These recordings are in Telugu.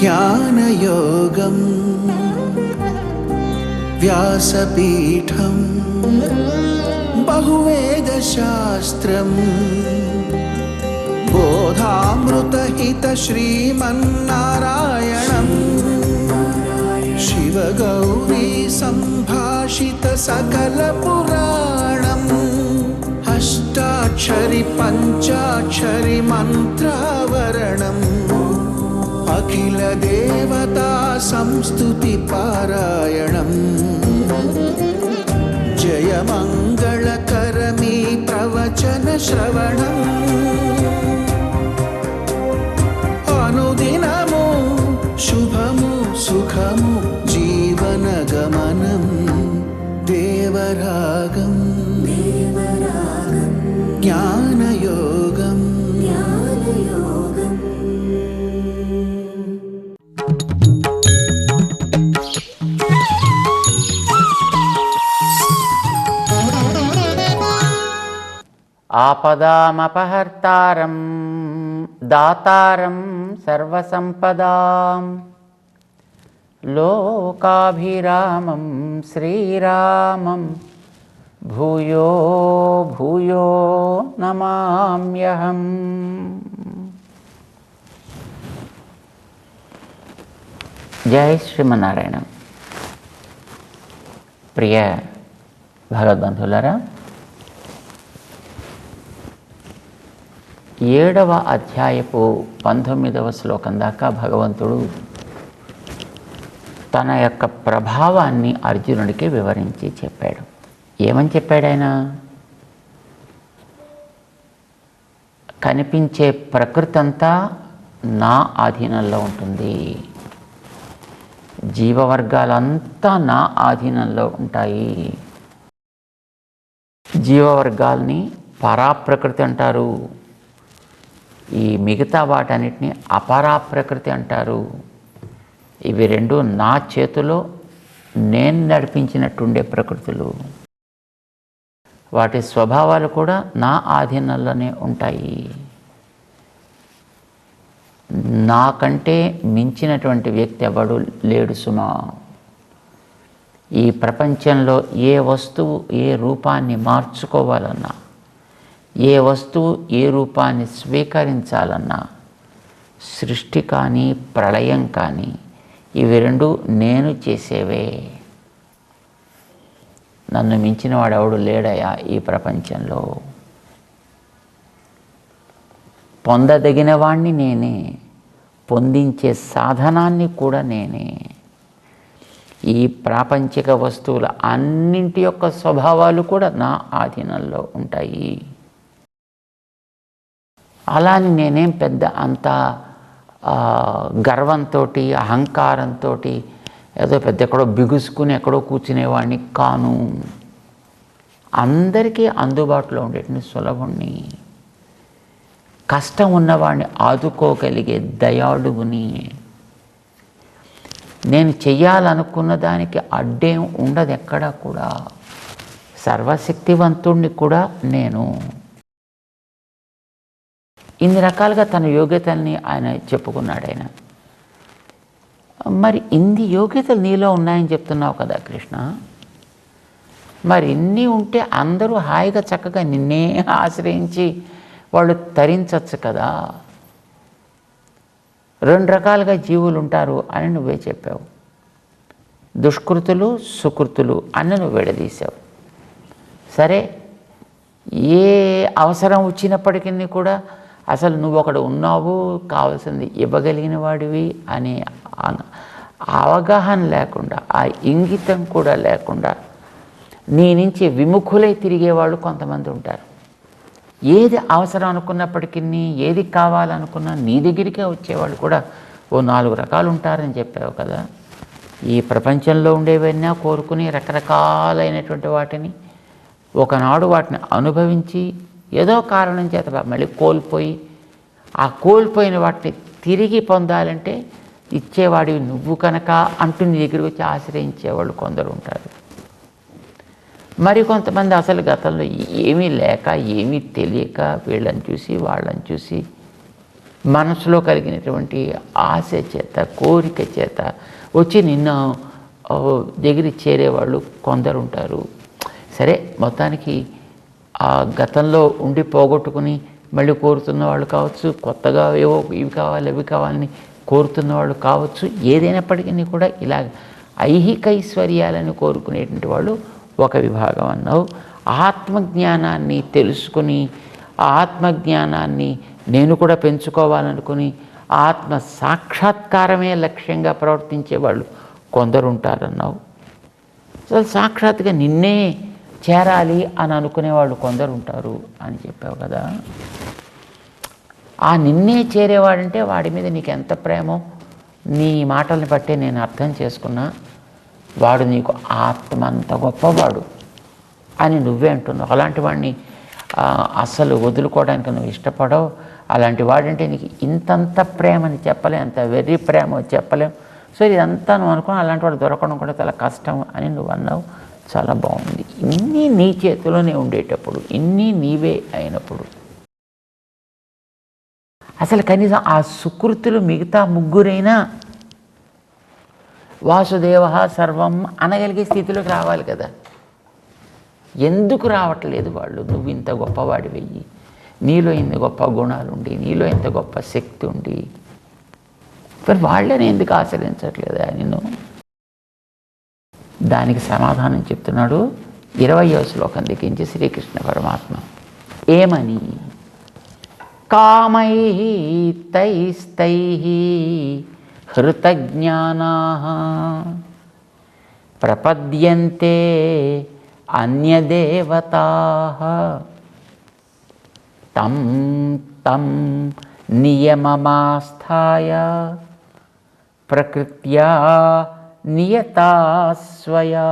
జ్ఞానయోగం వ్యాసపీఠం బహువేదశాస్త్రం బోధామృతహిత శ్రీమన్నారాయణం శివగౌరీ సంభాషిత సకల పురాణం అష్టాక్షరి పంచాక్షరి మంత్రావరణం అఖిల దేవతా సంస్తుతి పారాయణం జయ మంగళకరమీ ప్రవచన శ్రవణం అనుదినము శుభము సుఖము జీవన గమనం దేవరాగం జ్ఞానయోగం ఆపదామపహర్తారం దాతారం సర్వసంపదాం లోకాభిరామం శ్రీరామం భూయో భూయో నమామ్యహం. జై శ్రీమన్నారాయణ. ప్రియ భగవద్బంధువులారా, 7వ అధ్యాయపు 19వ శ్లోకం దాకా భగవంతుడు తన యొక్క ప్రభావాన్ని అర్జునుడికి వివరించి చెప్పాడు. ఏమని చెప్పాడు ఆయన? కనిపించే ప్రకృతి అంతా నా ఆధీనంలో ఉంటుంది, జీవవర్గాలంతా నా ఆధీనంలో ఉంటాయి. జీవవర్గాల్ని పరాప్రకృతి అంటారు, ఈ మిగతా వాటన్నిటిని అపరాప్రకృతి అంటారు. ఇవి రెండు నా చేతిలో నేను నడిపించినట్టుండే ప్రకృతులు. వాటి స్వభావాలు కూడా నా ఆధీనంలోనే ఉంటాయి. నాకంటే మించినటువంటి వ్యక్తి ఎవడు లేడు సుమా. ఈ ప్రపంచంలో ఏ వస్తువు ఏ రూపాన్ని మార్చుకోవాలన్నా, ఏ వస్తువు ఏ రూపాన్ని స్వీకరించాలన్నా, సృష్టి కానీ ప్రళయం కానీ ఇవి రెండు నేను చేసేవే. నన్ను మించిన వాడెవడు లేడయా ఈ ప్రపంచంలో. పొందదగిన వాణ్ణి నేనే, పొందించే సాధనాన్ని కూడా నేనే. ఈ ప్రాపంచిక వస్తువుల అన్నింటి యొక్క స్వభావాలు కూడా నా ఆధీనంలో ఉంటాయి. అలాని నేనేం పెద్ద అంత గర్వంతో అహంకారంతో ఏదో పెద్ద ఎక్కడో బిగుసుకుని ఎక్కడో కూర్చునేవాడిని కాను. అందరికీ అందుబాటులో ఉండేటువంటి సులభుణ్ణి, కష్టం ఉన్నవాడిని ఆదుకోగలిగే దయాళువుని. నేను చెయ్యాలనుకున్న దానికి అడ్డేం ఉండదు ఎక్కడా కూడా. సర్వశక్తివంతుణ్ణి కూడా నేను. ఇన్ని రకాలుగా తన యోగ్యతల్ని ఆయన చెప్పుకున్నాడు. ఆయన మరి ఇన్ని యోగ్యతలు నీలో ఉన్నాయని చెప్తున్నావు కదా కృష్ణ, మరి ఇన్ని ఉంటే అందరూ హాయిగా చక్కగా నిన్నే ఆశ్రయించి వాళ్ళు తరించవచ్చు కదా. 2 రకాలుగా జీవులు ఉంటారు అని నువ్వే చెప్పావు. దుష్కృతులు సుకృతులు అని నువ్వు విడదీశావు. సరే, ఏ అవసరం వచ్చినప్పటికీ కూడా అసలు నువ్వు ఒకడు ఉన్నావు, కావాల్సింది ఇవ్వగలిగిన వాడివి అనే అవగాహన లేకుండా, ఆ ఇంగితం కూడా లేకుండా నీ నుంచి విముఖులై తిరిగేవాళ్ళు కొంతమంది ఉంటారు. ఏది అవసరం అనుకున్నప్పటికీ, ఏది కావాలనుకున్నా నీ దగ్గరికే వచ్చేవాళ్ళు కూడా 4 రకాలు ఉంటారని చెప్పావు కదా. ఈ ప్రపంచంలో ఉండేవన్నీ కోరుకుని రకరకాలైనటువంటి వాటిని ఒకనాడు వాటిని అనుభవించి ఏదో కారణం చేత మళ్ళీ కోల్పోయి, ఆ కోల్పోయిన వాటిని తిరిగి పొందాలంటే ఇచ్చేవాడివి నువ్వు కనుక అంటూ నీ దగ్గరికి వచ్చి ఆశ్రయించేవాళ్ళు కొందరు ఉంటారు. మరి కొంతమంది అసలు గతంలో ఏమీ లేక ఏమీ తెలియక వీళ్ళని చూసి వాళ్ళని చూసి మనసులో కలిగినటువంటి ఆశ చేత, కోరిక చేత వచ్చి నిన్ను దగ్గర చేరేవాళ్ళు కొందరు ఉంటారు. సరే, మొత్తానికి ఆ గతంలో ఉండి పోగొట్టుకుని మళ్ళీ కోరుతున్న వాళ్ళు కావచ్చు, కొత్తగా ఏవో ఇవి కావాలి అవి కావాలని కోరుతున్న వాళ్ళు కావచ్చు. ఏదైనప్పటికీ కూడా ఇలా ఐహిక ఐశ్వర్యాలను కోరుకునేటువంటి వాళ్ళు ఒక విభాగం అన్నావు. ఆత్మజ్ఞానాన్ని తెలుసుకుని, ఆ ఆత్మజ్ఞానాన్ని నేను కూడా పెంచుకోవాలనుకుని ఆత్మ సాక్షాత్కారమే లక్ష్యంగా ప్రవర్తించే వాళ్ళు కొందరు ఉంటారన్నావు. అసలు సాక్షాత్గా నిన్నే చేరాలి అని అనుకునేవాళ్ళు కొందరు ఉంటారు అని చెప్పావు కదా. ఆ నిన్నే చేరేవాడంటే వాడి మీద నీకు ఎంత ప్రేమో నీ మాటల్ని బట్టే నేను అర్థం చేసుకున్నా. వాడు నీకు ఆత్మ అంత గొప్పవాడు అని నువ్వే అంటున్నావు. అలాంటి వాడిని అస్సలు వదులుకోవడానికి నువ్వు ఇష్టపడవు. అలాంటి వాడంటే నీకు ఇంతంత ప్రేమని చెప్పలేం, అంత వెర్రి ప్రేమ చెప్పలేం. సో ఇదంతా నువ్వు అనుకుని అలాంటి వాడు దొరకడం కూడా చాలా కష్టం అని నువ్వు అన్నావు. చాలా బాగుంది. ఇన్ని నీ చేతిలోనే ఉండేటప్పుడు, ఇన్ని నీవే అయినప్పుడు అసలు కనీసం ఆ సుకృతులు మిగతా ముగ్గురైనా వాసుదేవ సర్వం అనగలిగే స్థితిలోకి రావాలి కదా. ఎందుకు రావట్లేదు వాళ్ళు? నువ్వు ఇంత గొప్పవాడి వెయ్యి, నీలో ఇంత గొప్ప గుణాలు ఉండి, నీలో ఇంత గొప్ప శక్తి ఉండి, మరి వాళ్ళని ఎందుకు ఆశ్రయించట్లేదా నిన్ను? దానికి సమాధానం చెప్తున్నాడు 20వ శ్లోకం దిగించి శ్రీకృష్ణ పరమాత్మ. ఏమని? కామై తైస్తై హృతజ్ఞానా ప్రపద్యంతే అన్యదేవతా తం తం నియమమాస్థాయ ప్రకృత్యా నియతా స్వయా.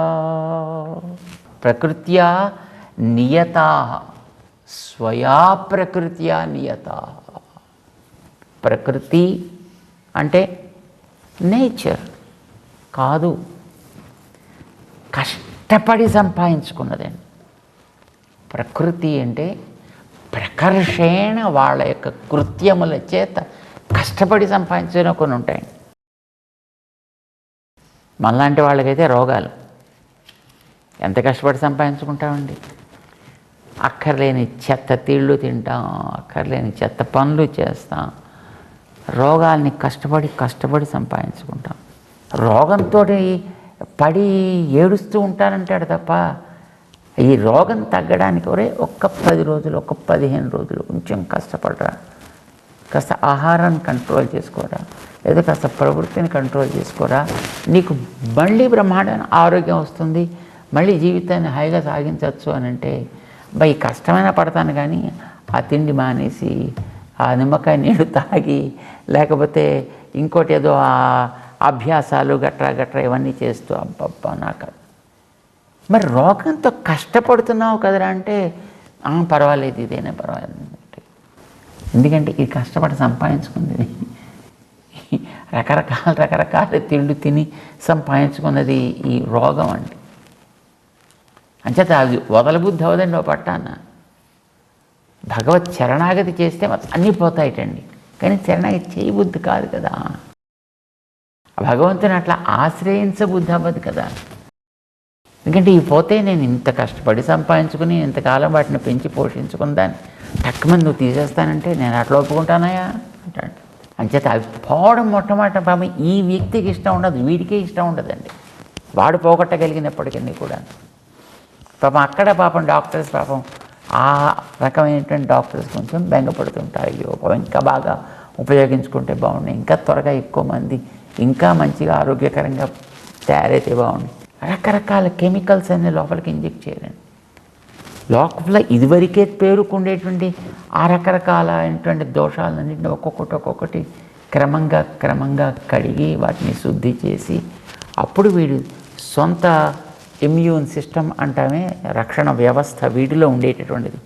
ప్రకృత్యా నియతా స్వయా ప్రకృత్యా నియతా. ప్రకృతి అంటే నేచర్ కాదు, కష్టపడి సంపాదించుకున్నదండి. ప్రకృతి అంటే ప్రకర్షేణ వాళ్ళ యొక్క కృత్యముల చేత కష్టపడి సంపాదించిన కొన్ని ఉంటాయండి. మనలాంటి వాళ్ళకైతే రోగాలు. ఎంత కష్టపడి సంపాదించుకుంటామండి? అక్కర్లేని చెత్త తిళ్ళు తింటాం, అక్కర్లేని చెత్త పనులు చేస్తాం. రోగాల్ని కష్టపడి సంపాదించుకుంటాం. రోగంతో పడి ఏడుస్తూ ఉంటానంటాడు తప్ప ఈ రోగం తగ్గడానికి ఒక్క 10 రోజులు, ఒక్క 15 రోజులు కొంచెం కష్టపడరా, కాస్త ఆహారాన్ని కంట్రోల్ చేసుకోరా, లేదా కాస్త ప్రవృత్తిని కంట్రోల్ చేసుకోరా, నీకు మళ్ళీ బ్రహ్మాండమైన ఆరోగ్యం వస్తుంది, మళ్ళీ జీవితాన్ని హాయిగా సాగించవచ్చు అని అంటే ఈ కష్టమైన పడతాను. కానీ ఆ తిండి మానేసి ఆ నిమ్మకాయ నీళ్ళు తాగి లేకపోతే ఇంకోటి ఏదో ఆ అభ్యాసాలు గట్రా ఇవన్నీ చేస్తూ అబ్బబ్బా నాకు మరి రోగంతో కష్టపడుతున్నావు కదరా అంటే పర్వాలేదు, ఇదేనా పర్వాలేదు. ఎందుకంటే ఇది కష్టపడి సంపాదించుకున్నది, రకరకాల తిండి తిని సంపాదించుకున్నది ఈ రోగం అండి. అంచేత అది వదలబుద్ధి అవదండి ఓ పట్టాన. భగవత్ శరణాగతి చేస్తే అన్నీ పోతాయిటండి, కానీ శరణాగతి చేయబుద్ధి కాదు కదా. భగవంతుని అట్లా ఆశ్రయించబుద్ధి అవ్వదు కదా. ఎందుకంటే ఈ పోతే నేను ఇంత కష్టపడి సంపాదించుకుని ఇంతకాలం వాటిని పెంచి పోషించుకుని దాన్ని తక్కువని నువ్వు తీసేస్తానంటే నేను అట్లా ఒప్పుకుంటానయా అంటాడు. అంచేత అవి పోవడం మొట్టమొదట పాపం ఈ వ్యక్తికి ఇష్టం ఉండదు, వీడికే ఇష్టం ఉండదండి. వాడు పోగొట్టగలిగినప్పటికీ కూడా పాపం అక్కడ డాక్టర్స్ ఆ రకమైనటువంటి డాక్టర్స్ కొంచెం బెంగపడుతుంటారు. అయ్యో ఇంకా బాగా ఉపయోగించుకుంటే బాగున్నాయి, ఇంకా త్వరగా ఎక్కువ మంది ఇంకా మంచిగా ఆరోగ్యకరంగా తయారైతే బాగుంది. రకరకాల కెమికల్స్ అన్ని లోపలికి ఇంజెక్ట్ చేయాలండి. లోపల ఇదివరకే పేరుకుండేటువంటి ఆ రకరకాలైనటువంటి దోషాలన్నింటినీ ఒక్కొక్కటి క్రమంగా కడిగి వాటిని శుద్ధి చేసి అప్పుడు వీడు సొంత ఇమ్యూన్ సిస్టమ్ అంటామే, రక్షణ వ్యవస్థ వీడిలో ఉండేటటువంటిది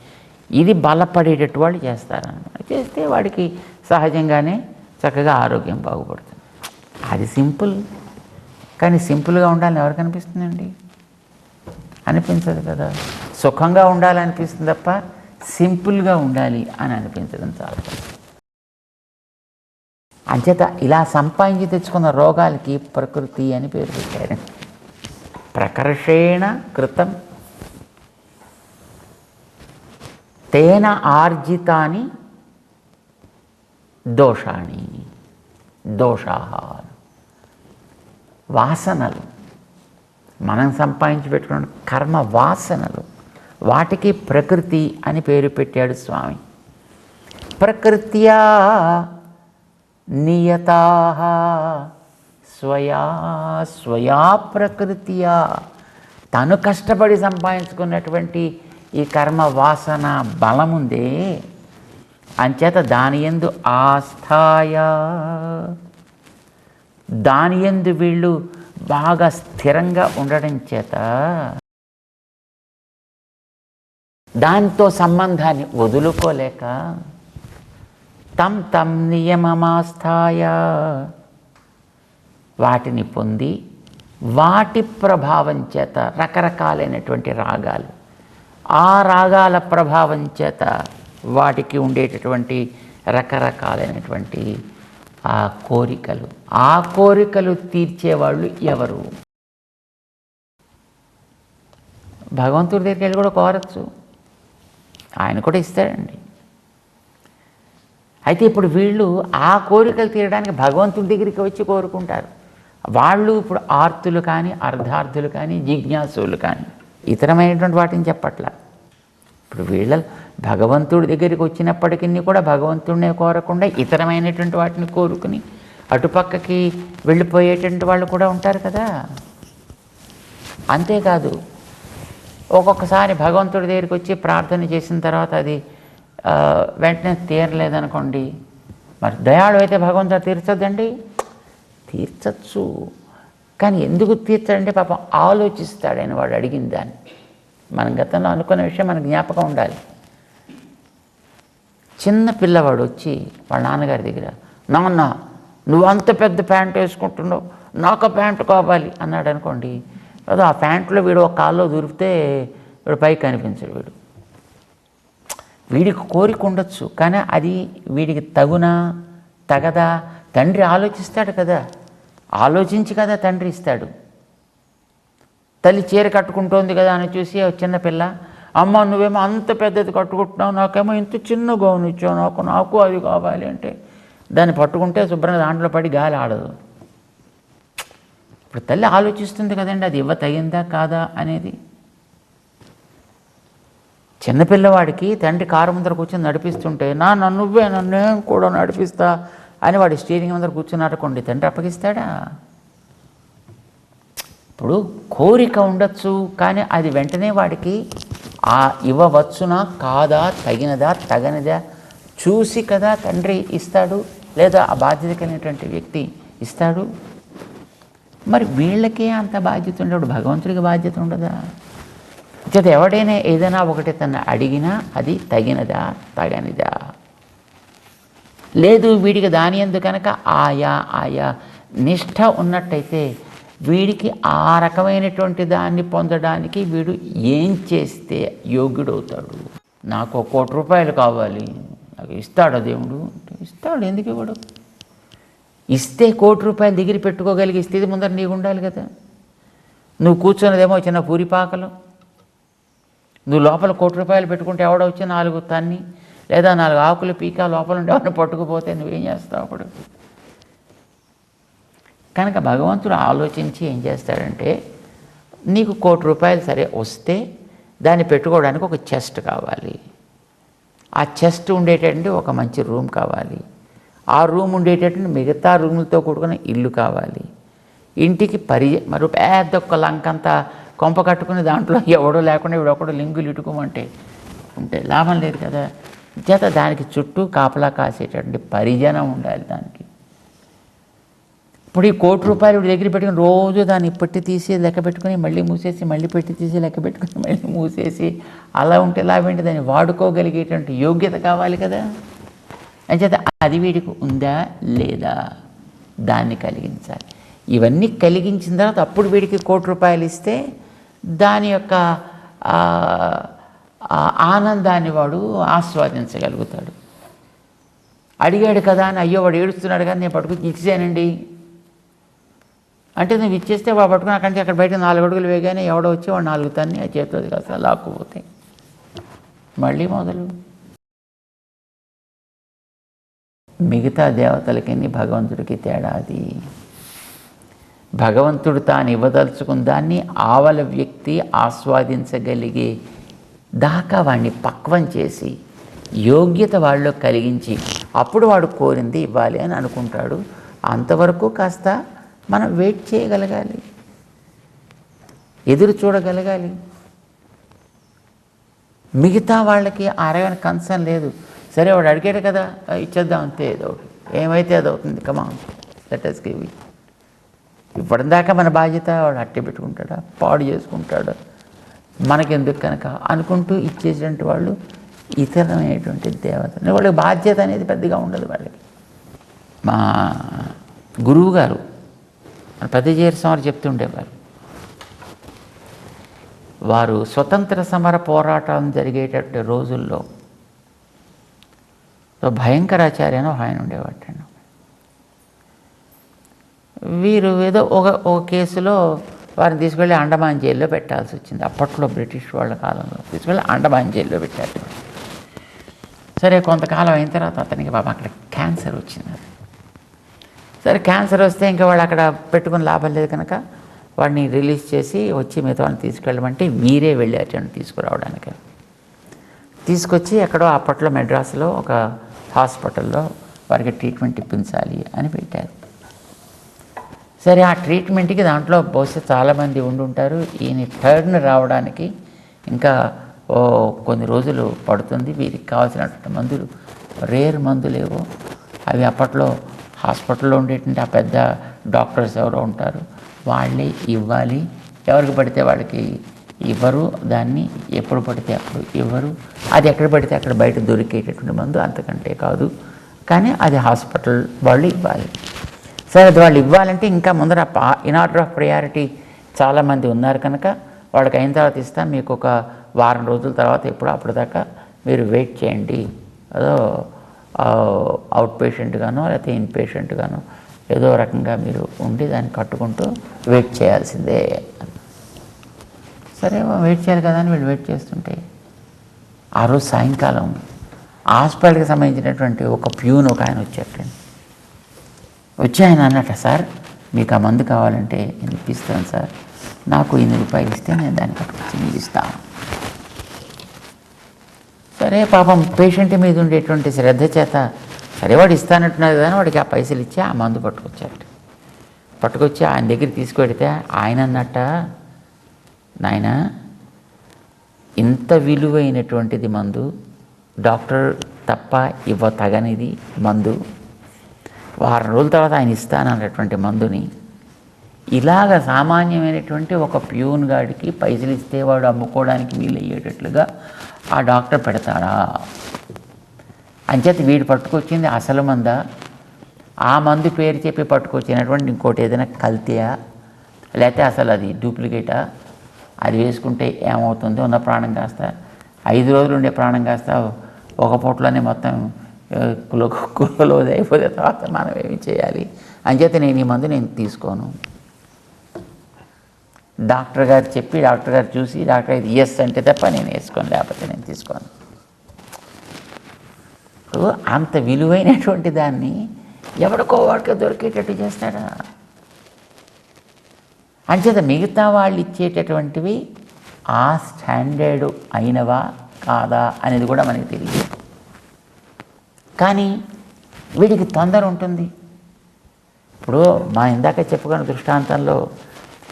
ఇది బలపడేటట్టు వాళ్ళు చేస్తారన్నమాట. చేస్తే వాడికి సహజంగానే చక్కగా ఆరోగ్యం బాగుపడుతుంది. అది సింపుల్. కానీ సింపుల్గా ఉండాలని ఎవరికి అనిపిస్తుందండి? అనిపించదు కదా. సుఖంగా ఉండాలనిపిస్తుంది తప్ప సింపుల్గా ఉండాలి అని అనిపించడం చాలా అంచేత ఇలా సంపాదించి తెచ్చుకున్న రోగాలకి ప్రకృతి అని పేరు పెట్టారు. ప్రకర్షేణ కృతం తేన ఆర్జితాని దోషాణి. దోషాహ వాసనలు, మనం సంపాదించి పెట్టుకున్న కర్మ వాసనలు, వాటికి ప్రకృతి అని పేరు పెట్టాడు స్వామి. ప్రకృత్యా నియతాః స్వయా ప్రకృత్యా, తను కష్టపడి సంపాదించుకున్నటువంటి ఈ కర్మ వాసన బలముందే, అంచేత దాని యందు ఆస్థాయ, దాని యందు వీళ్ళు బాగా స్థిరంగా ఉండడం చేత దాంతో సంబంధాన్ని వదులుకోలేక తం నియమమాస్థాయ, వాటిని పొంది వాటి ప్రభావం చేత రకరకాలైనటువంటి రాగాలు, ఆ రాగాల ప్రభావం చేత వాటికి ఉండేటటువంటి రకరకాలైనటువంటి ఆ కోరికలు, ఆ కోరికలు తీర్చేవాళ్ళు ఎవరు? భగవంతుడి దగ్గరికి వెళ్ళి కూడా కోరచ్చు, ఆయన కూడా ఇస్తాడండి. అయితే ఇప్పుడు వీళ్ళు ఆ కోరికలు తీరడానికి భగవంతుడి దగ్గరికి వచ్చి కోరుకుంటారు. వాళ్ళు ఇప్పుడు ఆర్తులు కానీ, అర్ధార్థులు కానీ, జిజ్ఞాసులు కానీ, ఇతరమైనటువంటి వాటిని చెప్పట్లా. ఇప్పుడు వీళ్ళ భగవంతుడి దగ్గరికి వచ్చినప్పటికీ కూడా భగవంతుడినే కోరకుండా ఇతరమైనటువంటి వాటిని కోరుకుని అటుపక్కకి వెళ్ళిపోయేటువంటి వాళ్ళు కూడా ఉంటారు కదా. అంతేకాదు, ఒక్కొక్కసారి భగవంతుడి దగ్గరికి వచ్చి ప్రార్థన చేసిన తర్వాత అది వెంటనే తీరలేదనుకోండి, మరి దయాళు అయితే భగవంతుడు తీర్చద్దండి? తీర్చచ్చు. కానీ ఎందుకు తీర్చడంటే పాపం ఆలోచిస్తాడు ఆయన, వాడు అడిగిన దాన్ని. మనం గతంలో అనుకున్న విషయం మనకు జ్ఞాపకం ఉండాలి. చిన్న పిల్లవాడు వచ్చి వాళ్ళ నాన్నగారి దగ్గర, నాన్న నువ్వు అంత పెద్ద ప్యాంట్ వేసుకుంటున్నావు, నాకు ఆ ప్యాంటు కావాలి అన్నాడు అనుకోండి, అదో ఆ ప్యాంట్లో వీడు ఒక కాల్లో దొరికితే వీడు పైకి కనిపించడు. వీడికి కోరిక ఉండొచ్చు, కానీ అది వీడికి తగునా తగదా తండ్రి ఆలోచిస్తాడు కదా, ఆలోచించి కదా తండ్రి ఇస్తాడు. తల్లి చీర కట్టుకుంటోంది కదా అని చూసి చిన్నపిల్ల, అమ్మ నువ్వేమో అంత పెద్దది కట్టుకుంటున్నావు, నాకేమో ఇంత చిన్న గౌను ఇచ్చావు, నాకు అది కావాలి అంటే దాన్ని పట్టుకుంటే శుభ్రంగా దాంట్లో పడి గాలి ఆడదు. ఇప్పుడు తల్లి ఆలోచిస్తుంది కదండి, అది ఇవ్వ తగిందా కాదా అనేది. చిన్నపిల్లవాడికి తండ్రి కారు ముందర కూర్చొని నడిపిస్తుంటే, నువ్వే నన్నేం కూడా నడిపిస్తా అని వాడి స్టీరింగ్ ముందర కూర్చున్నారనుకోండి, తండ్రి అప్పగిస్తాడా? ఇప్పుడు కోరిక ఉండొచ్చు, కానీ అది వెంటనే వాడికి ఆ ఇవ్వవచ్చునా కాదా, తగినదా తగనిదా చూసి కదా తండ్రి ఇస్తాడు, లేదా ఆ బాధ్యత కలిగినటువంటి వ్యక్తి ఇస్తాడు. మరి వీళ్ళకే అంత బాధ్యత ఉండేప్పుడు భగవంతుడికి బాధ్యత ఉండదా? చేత ఎవడైనా ఏదైనా ఒకటి తను అడిగినా అది తగినదా తగనిదా, లేదు వీడికి దాని యందు కనుక ఆయా నిష్ఠ ఉన్నట్టయితే వీడికి ఆ రకమైనటువంటి దాన్ని పొందడానికి వీడు ఏం చేస్తే యోగ్యుడవుతాడు. నాకు 1 కోటి రూపాయలు కావాలి, నాకు ఇస్తాడా దేవుడు? ఇస్తాడు, ఎందుకు ఇవ్వడు? ఇస్తే 1 కోటి రూపాయలు దగ్గర పెట్టుకోగలిగే స్థితి ముందర నీకు ఉండాలి కదా. నువ్వు కూర్చున్నదేమో చిన్న పూరిపాకలు, నువ్వు లోపల 1 కోటి రూపాయలు పెట్టుకుంటే ఎవడొచ్చి 4 తన్ని లేదా 4 ఆకులు పీక లోపల ఉండి ఎవరిని పట్టుకుపోతే నువ్వేం చేస్తావు అప్పుడు? కనుక భగవంతుడు ఆలోచించి ఏం చేస్తాడంటే, నీకు 1 కోటి రూపాయలు సరే వస్తే దాన్ని పెట్టుకోవడానికి ఒక చెస్ట్ కావాలి, ఆ చెస్ట్ ఉండేటటువంటి ఒక మంచి రూమ్ కావాలి, ఆ రూమ్ ఉండేటటువంటి మిగతా రూములతో కూడుకున్న ఇల్లు కావాలి, ఇంటికి మరి పెద్ద ఒక్క లంకంతా కొంప కట్టుకుని దాంట్లో ఎవడో లేకుండా ఇవిడొకడు లింగులు ఇటుకోమంటే ఉంటే లాభం లేదు కదా. చేత దానికి చుట్టూ కాపలా కాసేటటువంటి పరిజనం ఉండాలి దానికి. ఇప్పుడు ఈ 1 కోటి రూపాయలు వీడి దగ్గర పెట్టుకుని రోజు దాన్ని పెట్టి తీసి లెక్క పెట్టుకుని మళ్ళీ మూసేసి మళ్ళీ పెట్టి తీసి లెక్క పెట్టుకుని మళ్ళీ మూసేసి అలా ఉంటే లాభేంటి? దాన్ని వాడుకోగలిగేటువంటి యోగ్యత కావాలి కదా. అంచేత అది వీడికి ఉందా లేదా దాన్ని కలిగించాలి. ఇవన్నీ కలిగించిన తర్వాత అప్పుడు వీడికి 1 కోటి రూపాయలు ఇస్తే దాని యొక్క ఆనందాన్ని వాడు ఆస్వాదించగలుగుతాడు. అడిగాడు కదా అని అయ్యో వాడు ఏడుస్తున్నాడు కానీ నేను పట్టుకుని ఇచ్చేసానండి అంటే నువ్వు ఇచ్చేస్తే వాడు పట్టుకుని అక్కడి అక్కడ బయట 4 అడుగులు వేగానే ఎవడో వచ్చి వాడు 4 తన్ని ఆ చేతిలోది కాస్త లాక్కుపోతాయి. మళ్ళీ మొదలు. మిగతా దేవతలకి భగవంతుడికి తేడా అది. భగవంతుడు తాను ఇవ్వదలుచుకున్న దాన్ని ఆవల వ్యక్తి ఆస్వాదించగలిగే దాకా వాడిని పక్వం చేసి యోగ్యత వాళ్ళలో కలిగించి అప్పుడు వాడు కోరింది ఇవ్వాలి అని అనుకుంటాడు. అంతవరకు కాస్త మనం వెయిట్ చేయగలగాలి, ఎదురు చూడగలగాలి. మిగతా వాళ్ళకి అరగని కన్సర్న్ లేదు. సరే వాడు అడిగాడు కదా ఇచ్చేద్దాం అంతే, ఏదో ఒకటి ఏమైతే అది అవుతుంది, come on let us give it. ఇప్పటిదాకా మన బాధ్యత వాడు అట్టి పెట్టుకుంటాడా, పాడు చేసుకుంటాడా, మనకెందుకు కనుక అనుకుంటూ ఇచ్చేసినటువంటి వాళ్ళు ఇతరమైనటువంటి దేవత. వాళ్ళకి బాధ్యత అనేది పెద్దగా ఉండదు వాళ్ళకి. మా గురువు గారు పెద్దజీర స్వామి చెప్తుండేవారు, వారు స్వతంత్ర సమర పోరాటం జరిగేటటువంటి రోజుల్లో భయంకరాచార్య అని ఆయన ఉండేవాటండి. వీరు ఏదో ఒక కేసులో వారిని తీసుకెళ్ళి అండమాన్ జైల్లో పెట్టాల్సి వచ్చింది. అప్పట్లో బ్రిటిష్ వాళ్ళ కాలంలో తీసుకెళ్ళి అండమాన్ జైల్లో పెట్టారు. సరే కొంతకాలం అయిన తర్వాత అతనికి బాబా అక్కడ క్యాన్సర్ వచ్చింది. సరే క్యాన్సర్ వస్తే ఇంకా వాళ్ళు అక్కడ పెట్టుకుని లాభం లేదు కనుక వాడిని రిలీజ్ చేసి వచ్చి మిగతా వాళ్ళని తీసుకెళ్ళమంటే వీరే వెళ్ళారు తీసుకురావడానికి. తీసుకొచ్చి ఎక్కడో అప్పట్లో మెడ్రాస్లో ఒక హాస్పిటల్లో వారికి ట్రీట్మెంట్ ఇప్పించాలి అని పెట్టారు. సరే ఆ ట్రీట్మెంట్కి దాంట్లో బహుశా చాలామంది ఉండుంటారు. ఈయన టర్న్ రావడానికి ఇంకా కొన్ని రోజులు పడుతుంది. వీరికి కావాల్సినటువంటి మందులు రేర్ మందులేవో అవి అప్పట్లో హాస్పిటల్లో ఉండేటువంటి ఆ పెద్ద డాక్టర్స్ ఎవరో ఉంటారు, వాళ్ళే ఇవ్వాలి. ఎవరికి పడితే వాళ్ళకి ఇవ్వరు, దాన్ని ఎప్పుడు పడితే అప్పుడు ఇవ్వరు. అది ఎక్కడ పడితే అక్కడ బయట దొరికేటటువంటి మందు అంతకంటే కాదు, కానీ అది హాస్పిటల్ వాళ్ళు ఇవ్వాలి. సరే అది వాళ్ళు ఇవ్వాలంటే ఇంకా ముందర ఇన్ ఆర్డర్ ఆఫ్ ప్రయారిటీ చాలామంది ఉన్నారు కనుక వాళ్ళకి అయిన తర్వాత ఇస్తాం, మీకు ఒక వారం రోజుల తర్వాత ఎప్పుడు అప్పటిదాకా మీరు వెయిట్ చేయండి, అదో అవుట్ పేషెంట్గానో లేకపోతే ఇన్ పేషెంట్గానో ఏదో రకంగా మీరు ఉండి దాన్ని కట్టుకుంటూ వెయిట్ చేయాల్సిందే. సరే వెయిట్ చేయాలి కదా అని వీళ్ళు వెయిట్ చేస్తుంటే ఆ రోజు సాయంకాలం హాస్పిటల్కి సంబంధించినటువంటి ఒక ప్యూన్ ఒక ఆయన వచ్చారండి. వచ్చి ఆయన అన్నట్ట, సార్ మీకు ఆ మందు కావాలంటే నేను ఇప్పిస్తాను సార్, నాకు 8 రూపాయలు ఇస్తే నేను దాన్ని పట్టుకొచ్చి మీకు ఇస్తాను. సరే పాపం పేషెంట్ మీద ఉండేటువంటి శ్రద్ధ చేత సరే వాడు ఇస్తానంటున్నారు కదా అని వాడికి ఆ పైసలు ఇచ్చి ఆ మందు పట్టుకొచ్చారట. పట్టుకొచ్చి ఆయన దగ్గర తీసుకువెడితే ఆయన అన్నట్ట, నాయన ఇంత విలువైనటువంటిది మందు, డాక్టర్ తప్ప తగనిది మందు, వారం రోజుల తర్వాత ఆయన ఇస్తానన్నటువంటి మందుని ఇలాగ సామాన్యమైనటువంటి ఒక ప్యూన్ గాడికి పైసలు ఇస్తే వాడు అమ్ముకోవడానికి వీలయ్యేటట్లుగా ఆ డాక్టర్ పెడతాడా? అంచేత వీడు పట్టుకొచ్చింది అసలు మందా, ఆ మందు పేరు చెప్పి పట్టుకొచ్చినటువంటి ఇంకోటి ఏదైనా కల్తీయా, లేకపోతే అసలు అది డూప్లికేటా? అది వేసుకుంటే ఏమవుతుంది? ఉన్న ప్రాణం కాస్త 5 రోజులు ఉండే ప్రాణం కాస్త ఒక పూటలోనే మొత్తం కులోది అయిపోతే తర్వాత మనం ఏమి చేయాలి? అంచేత నేను ఈ మందు నేను తీసుకోను. డాక్టర్ గారు చెప్పి డాక్టర్ గారు చూసి డాక్టర్ గారు ఎస్ అంటే తప్ప నేను వేసుకోను, లేకపోతే నేను తీసుకోను. అంత విలువైనటువంటి దాన్ని ఎవరికో వాడికి దొరికేటట్టు చేస్తాడా? అంచేత మిగతా వాళ్ళు ఇచ్చేటటువంటివి ఆ స్టాండర్డ్ అయినవా కాదా అనేది కూడా మనకి తెలియదు. కానీ వీడికి తొందర ఉంటుంది. ఇప్పుడు మా ఇందాక చెప్పుకున్న దృష్టాంతంలో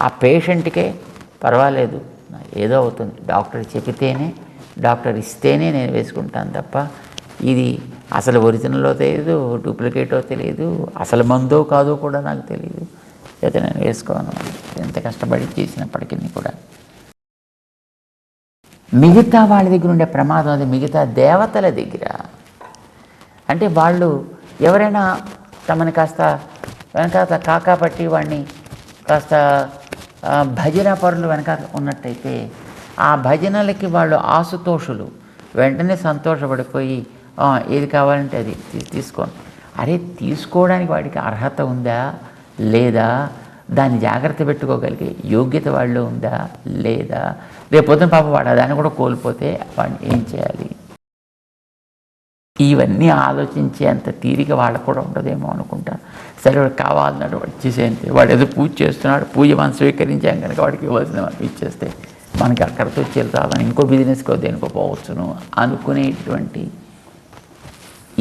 ఆ పేషెంట్కే పర్వాలేదు, ఏదో అవుతుంది, డాక్టర్ చెబితేనే డాక్టర్ ఇస్తేనే నేను వేసుకుంటాను తప్ప ఇది అసలు ఒరిజినల్లో తెలియదు, డూప్లికేటో తెలియదు, అసలు మందో కాదో కూడా నాకు తెలియదు, అయితే నేను వేసుకోను. ఎంత కష్టపడి చేసినప్పటికీ కూడా మిగతా వాళ్ళ దగ్గర ఉండే ప్రమాదం అది మిగతా దేవతల దగ్గర. అంటే వాళ్ళు ఎవరైనా తమని కాస్త వెనకాత కాకాపట్టి వాడిని కాస్త భజన పరులు వెనక ఉన్నట్టయితే ఆ భజనలకి వాళ్ళు ఆసుతోషులు వెంటనే సంతోషపడిపోయి ఏది కావాలంటే అది తీసుకోండి, అరే తీసుకోవడానికి వాడికి అర్హత ఉందా లేదా, దాన్ని జాగ్రత్త పెట్టుకోగలిగే యోగ్యత వాళ్ళు ఉందా లేదా, రేపొద్దున పాప వాడు దాన్ని కూడా కోల్పోతే వాడిని ఏం చేయాలి, ఇవన్నీ ఆలోచించేంత తీరిక వాళ్ళకు కూడా ఉండదేమో అనుకుంటా. సరే వాడు కావాలన్నాడు, వాడు ఇచ్చేసేంతే, వాడు ఏదో పూజ చేస్తున్నాడు, పూజ మనం స్వీకరించాం కనుక వాడికి ఇవ్వాల్సిన మనం ఇచ్చేస్తే మనకి అక్కడితో చేరుతామని ఇంకో బిజినెస్కో దేనికో పోవచ్చును అనుకునేటువంటి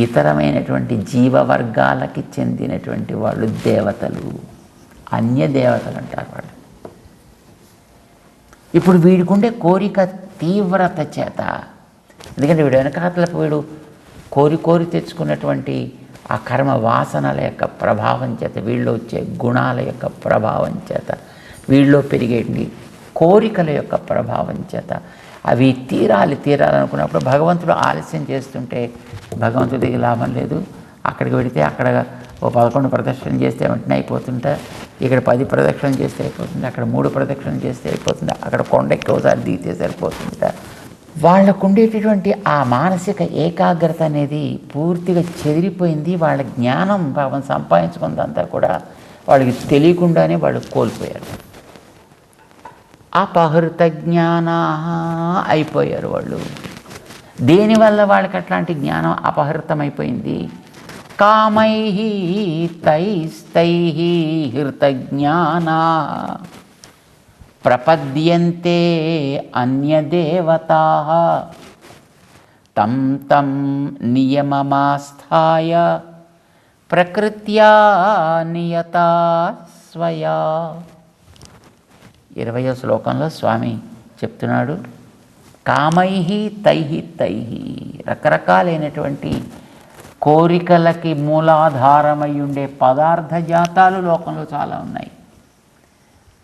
ఇతరమైనటువంటి జీవవర్గాలకి చెందినటువంటి వాళ్ళు దేవతలు, అన్య దేవతలు అంటారు వాళ్ళు. ఇప్పుడు వీడికుండే కోరిక తీవ్రత చేత, ఎందుకంటే వీడు వెనకాతలకు వీడు కోరి తెచ్చుకున్నటువంటి ఆ కర్మ వాసనల యొక్క ప్రభావం చేత, వీళ్ళు వచ్చే గుణాల యొక్క ప్రభావం చేత, వీళ్ళలో పెరిగేటి కోరికల యొక్క ప్రభావం చేత అవి తీరాలనుకున్నప్పుడు భగవంతుడు ఆలస్యం చేస్తుంటే భగవంతుడికి లాభం లేదు. అక్కడికి వెళితే అక్కడ ఓ 11 ప్రదక్షిణలు చేస్తే వెంటనే అయిపోతుంటా, ఇక్కడ 10 ప్రదక్షిణలు చేస్తే అయిపోతుంది, అక్కడ 3 ప్రదక్షిణలు చేస్తే అయిపోతుంది, అక్కడ కొండెక్కి ఒకసారి దిగితే సరిపోతుంటా. వాళ్ళకు ఉండేటటువంటి ఆ మానసిక ఏకాగ్రత అనేది పూర్తిగా చెదిరిపోయింది. వాళ్ళ జ్ఞానం పాపం సంపాదించుకున్నదంతా కూడా వాళ్ళకి తెలియకుండానే వాళ్ళు కోల్పోయారు. అపహృత జ్ఞానా అయిపోయారు వాళ్ళు. దేనివల్ల వాళ్ళకి అట్లాంటి జ్ఞానం అపహృతమైపోయింది? కామై తైస్తై హృత జ్ఞానా ప్రపద్యంతే అన్యదేవతాః తం తం నియమమాస్థాయ ప్రకృత్యా నియతా స్వయా. 20వ శ్లోకంలో స్వామి చెప్తున్నాడు, కామై తై రకరకాలైనటువంటి కోరికలకి మూలాధారమై ఉండే పదార్థ జాతాలు లోకంలో చాలా ఉన్నాయి.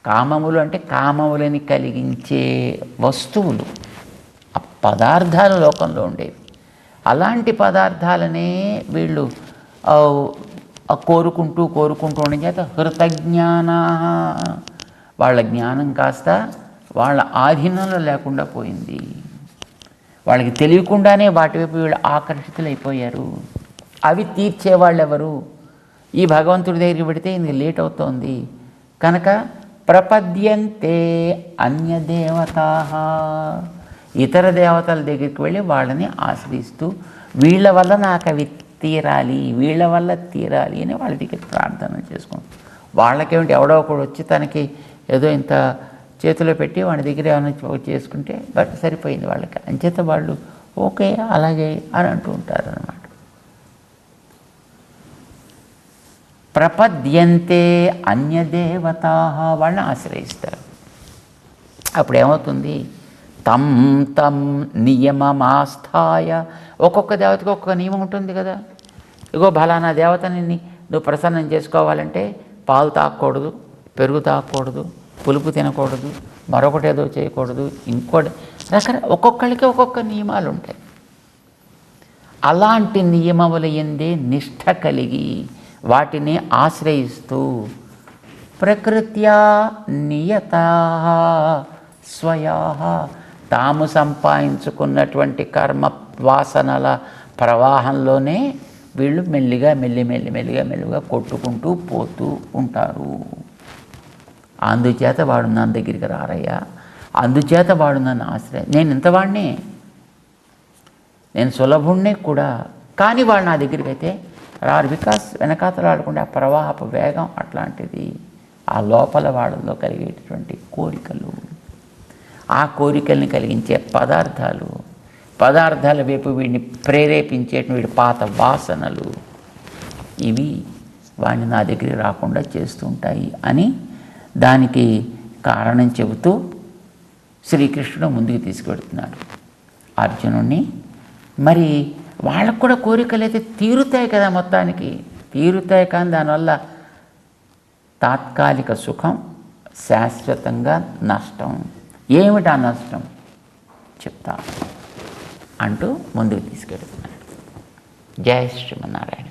కామములు అంటే కామములని కలిగించే వస్తువులు, ఆ పదార్థాలు లోకంలో ఉండేవి. అలాంటి పదార్థాలనే వీళ్ళు కోరుకుంటూ ఉండే చేత హృతజ్ఞానా, వాళ్ళ జ్ఞానం కాస్త వాళ్ళ ఆధీనంలో లేకుండా పోయింది. వాళ్ళకి తెలియకుండానే వాటి వైపు వీళ్ళు ఆకర్షితులైపోయారు. అవి తీర్చేవాళ్ళు ఎవరు? ఈ భగవంతుడి దగ్గరికి పెడితే ఇందుకు లేట్ అవుతోంది కనుక ప్రపద్యంతే అన్యదేవతాః, ఇతర దేవతల దగ్గరికి వెళ్ళి వాళ్ళని ఆశ్రయిస్తూ వీళ్ళ వల్ల నాకు అవి తీరాలి, వీళ్ళ వల్ల తీరాలి అని వాళ్ళ దగ్గర ప్రార్థన చేసుకుంటాం. వాళ్ళకేమిటి, ఎవడో ఒకడు వచ్చి తనకి ఏదో ఇంత చేతిలో పెట్టి వాడి దగ్గర ఏమైనా చేసుకుంటే బట్ సరిపోయింది వాళ్ళకి, అంచేత వాళ్ళు ఓకే అలాగే అని అంటూ ఉంటారు అన్నమాట. ప్రపద్యంతే అన్యదేవతాః, వాళ్ళని ఆశ్రయిస్తారు. అప్పుడు ఏమవుతుంది? తం తం నియమమాస్థాయ, ఒక్కొక్క దేవతకి ఒక్కొక్క నియమం ఉంటుంది కదా. ఇగో ఫలానా దేవతని నువ్వు ప్రసన్నం చేసుకోవాలంటే పాలు తాగకూడదు, పెరుగు తాగకూడదు, పులుపు తినకూడదు, మరొకటి ఏదో చేయకూడదు, ఇంకోటి ఒక్కొక్కరికి ఒక్కొక్క నియమాలు ఉంటాయి. అలాంటి నియమముల యందే నిష్ఠ కలిగి వాటిని ఆశ్రయిస్తూ ప్రకృత్యా నియతా స్వయా, తాము సంపాదించుకున్నటువంటి కర్మ వాసనల ప్రవాహంలోనే వీళ్ళు మెల్లిగా కొట్టుకుంటూ పోతూ ఉంటారు. అందుచేత వాడు నా దగ్గరికి రారయ్యా, అందుచేత వాడు నన్ను నేను ఇంతవాడినే, నేను సులభుణ్ణే కూడా, కానీ వాళ్ళు నా దగ్గరికి అయితే రారు. బికాస్ వెనకాతలు ఆడకుండా ఆ ప్రవాహపు వేగం అట్లాంటిది. ఆ లోపల వాళ్ళలో కలిగేటటువంటి కోరికలు, ఆ కోరికల్ని కలిగించే పదార్థాల వైపు వీడిని ప్రేరేపించేటువంటి వీడి పాత వాసనలు, ఇవి వాడిని నా దగ్గరికి రాకుండా చేస్తూ ఉంటాయి అని దానికి కారణం చెబుతూ శ్రీకృష్ణుడు ముందుకు తీసుకెడుతున్నాడు అర్జునుడిని. మరి వాళ్ళకు కూడా కోరికలు అయితే తీరుతాయి కదా, మొత్తానికి తీరుతాయి, కానీ దానివల్ల తాత్కాలిక సుఖం, శాశ్వతంగా నష్టం. ఏమిటా నష్టం చెప్తా అంటూ ముందుకు తీసుకెడుతున్నాడు. జై శ్రీమన్నారాయణ.